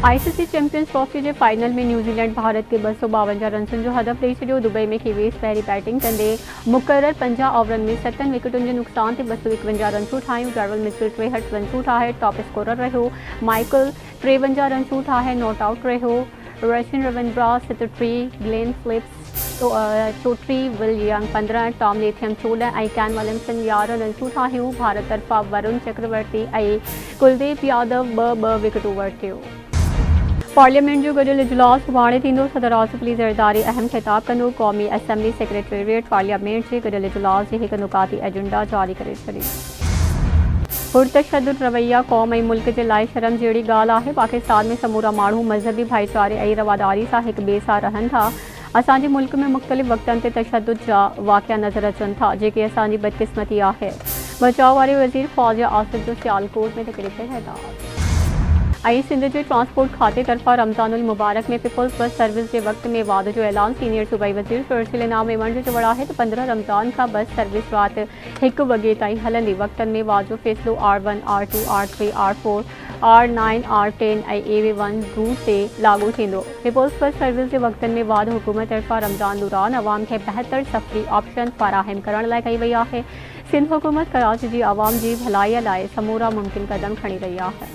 ICC champions trophy के final में New Zealand Bharat के 252 रन जो हदफ ॾेई छॾियो। दुबई में खेवेस पहिरीं बैटिंग कंदे मुक़रर 50 ओवरनि में 7 विकेटुनि जे नुक़सान ते 251 रन ठाहियूं। डेविड मिचेल 63 रन ठाहे टॉप स्कोरर रहियो। माइकल 53 रन ठाहे नॉट आउट रहियो। Rachin Ravindra 73, Glenn Phillips 34, Will Young 15, Tom Latham 14 ऐं कैन विलियमसन 11 रन ठाहियूं। भारत तरफ़ां वरुण चक्रवर्ती ऐं कुलदीप यादव 2 विकेटूं वरितियूं। पार्लियामेंट जो गॾियल इजलास सुभाणे थींदो। सदर आसिफ अली ज़रदारी अहम ख़िताब कंदो। क़ौमी असेंबली सेक्रेटेरिएट पार्लियामेंट जे गॾियल इजलास जी हिकु नुकाती एजेंडा जारी करे छॾी। पुरतशद्दुद रवैया क़ौम ऐं मुल्क जे लाइ शर्म जहिड़ी ॻाल्हि आहे। पाकिस्तान में समूरा माण्हू मज़हबी भाईचारे ऐं रवादारी सां हिक ॿिए सां रहनि था। असांजे मुल्क में मुख़्तलिफ़ वक़्तनि ते तशद्दुद जा वाक़िआ नज़र अचनि था, जेके असांजी बदकिस्मती आहे। बचाव वारे वज़ीर ख़्वाजा आसिफ जो सियालकोट में तकरीब ते हिदायत। ऐं सिंध जे ट्रांसपोर्ट खाते तरफ़ां रमज़ानुल मुबारक में पीपल्स बस सर्विस के वक्त में वाद जो ऐलान। सीनियर सूबाई वज़ीर शर्जील इनाम इमन जो चवणु आहे त 15 रमज़ान खां बस सर्विस राति 1 वॻे ताईं हलंदी। वक़्तनि में वाद जो फ़ैसिलो R1, R2, R3, R4, R9, R10 ऐं AV1 रूट ते लागू थींदो। पीपल्स बस सर्विस जे वक़्तनि में वाद हुकूमत तरफ़ां रमज़ान दौरान अवाम खे बहितर सफ़री ऑप्शन फ़राहम करण लाइ कई वई आहे। सिंध हुकूमत कराची जी आवाम जी भलाईअ लाइ समूरा मुमकिन क़दम खणी रही आहे।